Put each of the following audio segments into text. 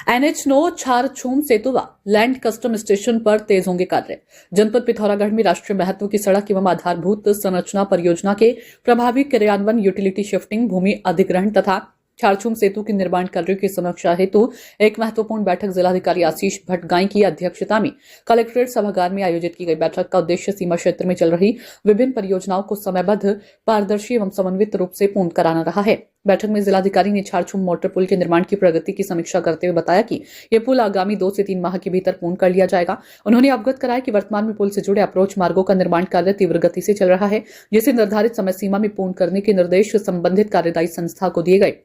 NH9 छारछूम सेतु व land custom station पर तेज होंगे कार्य। जनपद पिथौरागढ़ में राष्ट्रीय महत्व की सड़क एवं आधारभूत संरचना परियोजना के प्रभावी क्रियान्वयन, यूटिलिटी शिफ्टिंग, भूमि अधिग्रहण तथा छारछूम सेतु के निर्माण कार्यों की समीक्षा हेतु एक महत्वपूर्ण बैठक जिलाधिकारी आशीष भट्टगाई की अध्यक्षता में कलेक्ट्रेट सभागार में आयोजित की गई। बैठक का उद्देश्य सीमा क्षेत्र में चल रही विभिन्न परियोजनाओं को समयबद्ध, पारदर्शी एवं समन्वित रूप से पूर्ण कराना रहा है। बैठक में जिलाधिकारी ने छारछूम मोटर पुल के निर्माण की प्रगति की समीक्षा करते हुए बताया कि यह पुल आगामी 2 से 3 माह के भीतर पूर्ण कर लिया जाएगा। उन्होंने अवगत कराया कि वर्तमान में पुल से जुड़े अप्रोच मार्गों का निर्माण कार्य तीव्र गति से चल रहा है, जिसे निर्धारित समय सीमा में पूर्ण करने के निर्देश संबंधित कार्यदायी संस्था को दिए गए।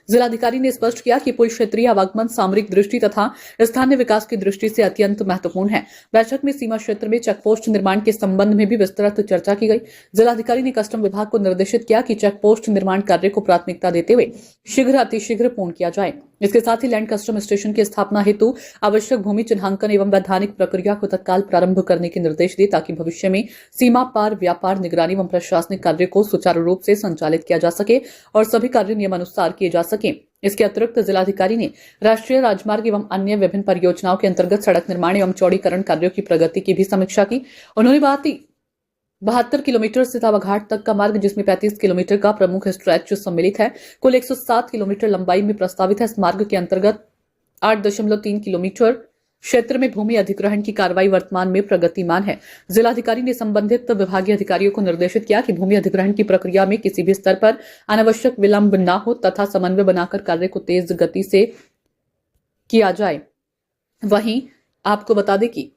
जिलाधिकारी ने स्पष्ट किया कि पुल क्षेत्रीय आवागमन, सामरिक दृष्टि तथा स्थानीय विकास की दृष्टि से अत्यंत महत्वपूर्ण है। बैठक में सीमा क्षेत्र में चेकपोस्ट निर्माण के संबंध में भी विस्तृत चर्चा की गई। जिलाधिकारी ने कस्टम विभाग को निर्देशित किया कि चेकपोस्ट निर्माण कार्य को प्राथमिकता देते हुए शीघ्र अतिशीघ्र पूर्ण किया जाए। इसके साथ ही लैंड कस्टम स्टेशन की स्थापना हेतु आवश्यक भूमि चिन्हांकन एवं वैधानिक प्रक्रिया को तत्काल प्रारंभ करने के निर्देश दिए, ताकि भविष्य में सीमा पार व्यापार, निगरानी एवं प्रशासनिक कार्य को सुचारू रूप से संचालित किया जा सके और सभी कार्य नियमानुसार किए जा सके। इसके अतिरिक्त जिलाधिकारी ने राष्ट्रीय राजमार्ग एवं अन्य विभिन्न परियोजनाओं के अंतर्गत सड़क निर्माण एवं चौड़ीकरण कार्यों की प्रगति की भी समीक्षा की। उन्होंने 72 किलोमीटर से तावाघाट तक का मार्ग, जिसमें 35 किलोमीटर का प्रमुख स्ट्रेच सम्मिलित है, कुल 107 किलोमीटर लंबाई में प्रस्तावित है। इस मार्ग के अंतर्गत 8.3 किलोमीटर क्षेत्र में भूमि अधिग्रहण की कार्रवाई वर्तमान में प्रगतिमान है। जिलाधिकारी ने संबंधित विभागीय अधिकारियों को निर्देशित किया कि भूमि अधिग्रहण की प्रक्रिया में किसी भी स्तर पर अनावश्यक विलंब न हो तथा समन्वय बनाकर कार्य को तेज गति से किया जाए। वहीं आपको बता दें कि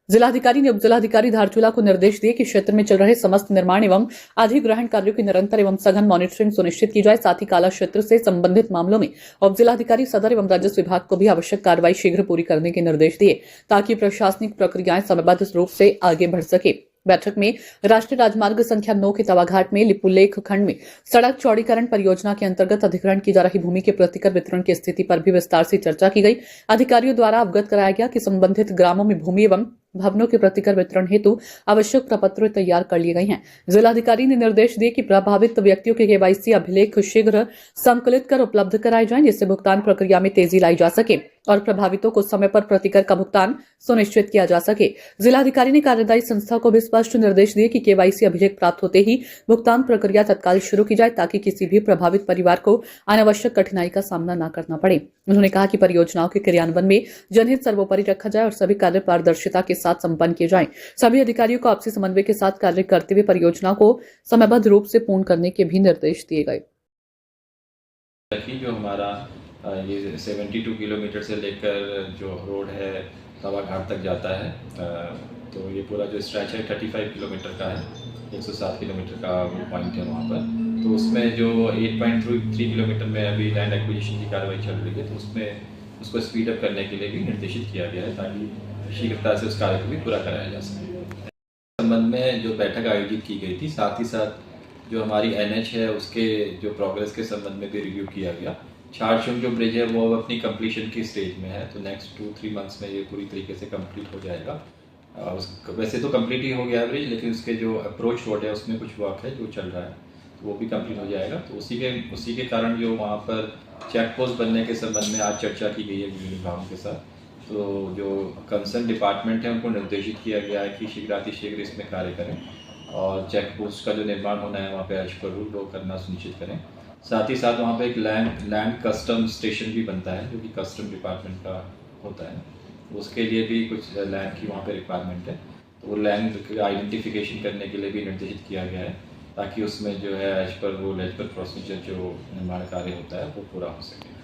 जिलाधिकारी ने उप जिलाधिकारी धारचूला को निर्देश दिए कि क्षेत्र में चल रहे समस्त निर्माण एवं अधिग्रहण कार्यों की निरंतर एवं सघन मॉनिटरिंग सुनिश्चित की जाए। साथ ही काला क्षेत्र से संबंधित मामलों में उप जिलाधिकारी सदर एवं राजस्व विभाग को भी आवश्यक कार्रवाई शीघ्र पूरी करने के निर्देश दिए, ताकि प्रशासनिक प्रक्रियाएं समयबद्ध रूप से आगे बढ़ सके। बैठक में राष्ट्रीय राजमार्ग संख्या 9 के तवाघाट में लिपुलेख खंड में सड़क चौड़ीकरण परियोजना के अंतर्गत अधिग्रहण की जा रही भूमि के प्रतिकर वितरण की स्थिति पर भी विस्तार से चर्चा की गई। अधिकारियों द्वारा अवगत कराया गया कि संबंधित ग्रामों में भूमि एवं भवनों के प्रतिकर वितरण हेतु आवश्यक प्रपत्र तैयार कर लिए गए हैं। जिलाधिकारी ने निर्देश दिए कि प्रभावित व्यक्तियों के केवाईसी अभिलेख शीघ्र संकलित कर उपलब्ध कराए जाएं, जिससे भुगतान प्रक्रिया में तेजी लाई जा सके और प्रभावितों को समय पर प्रतिकर का भुगतान सुनिश्चित किया जा सके। जिलाधिकारी ने कार्यदायी संस्था को भी स्पष्ट निर्देश दिए कि केवाईसी अभिलेख प्राप्त होते ही भुगतान प्रक्रिया तत्काल शुरू की जाए, ताकि किसी भी प्रभावित परिवार को अनावश्यक कठिनाई का सामना न करना पड़े। उन्होंने कहा कि परियोजनाओं के क्रियान्वयन में जनहित सर्वोपरि रखा जाए और सभी कार्य पारदर्शिता के साथ संपन्न किए जाएं। सभी अधिकारियों को आपसी समन्वय के साथ कार्य करते हुए परियोजना को समयबद्ध रूप से पूर्ण करने के भी निर्देश दिए गए। जो हमारा ये 72 किलोमीटर से लेकर जो रोड है तवाघाट तक जाता है, तो ये पूरा जो स्ट्रेच है 35 किलोमीटर का है, 107 किलोमीटर का पॉइंट है वहाँ पर। तो उसमें जो 8.3 किलोमीटर में अभी लैंड एक्विजिशन की कार्रवाई चल रही है, तो उसमें उसको स्पीड अप करने के लिए भी निर्देशित किया गया है, ताकि शीघ्रता से उस कार्य को भी पूरा कराया जा सके। संबंध में जो बैठक आयोजित की गई थी, साथ ही साथ जो हमारी NH है उसके जो प्रोग्रेस के संबंध में भी रिव्यू किया गया। छारछूम जो ब्रिज है वो अपनी कंप्लीशन की स्टेज में है, तो नेक्स्ट 2-3 मंथ्स में ये पूरी तरीके से कंप्लीट हो जाएगा। वैसे तो कंप्लीट ही हो गया ब्रिज, लेकिन उसके जो अप्रोच रोड है उसमें कुछ वर्क है जो चल रहा है, तो वो भी कंप्लीट हो जाएगा। तो उसी के कारण जो वहाँ पर चेक पोस्ट बनने के संबंध में आज चर्चा की गई है विभिन्न विभागों के साथ। तो जो कंसर्न डिपार्टमेंट है उनको निर्देशित किया गया है कि शीघ्र इसमें कार्य करें और चेक पोस्ट का जो निर्माण होना है वहाँ पे एज पर रूल वो करना सुनिश्चित करें। साथ ही साथ वहाँ पे एक लैंड कस्टम स्टेशन भी बनता है, जो कि कस्टम डिपार्टमेंट का होता है। उसके लिए भी कुछ लैंड की वहाँ पे रिक्वायरमेंट है, तो वो लैंड आइडेंटिफिकेशन करने के लिए भी निर्देशित किया गया है, ताकि उसमें जो है एज पर प्रोसीजर जो निर्माण कार्य होता है वो पूरा हो सके।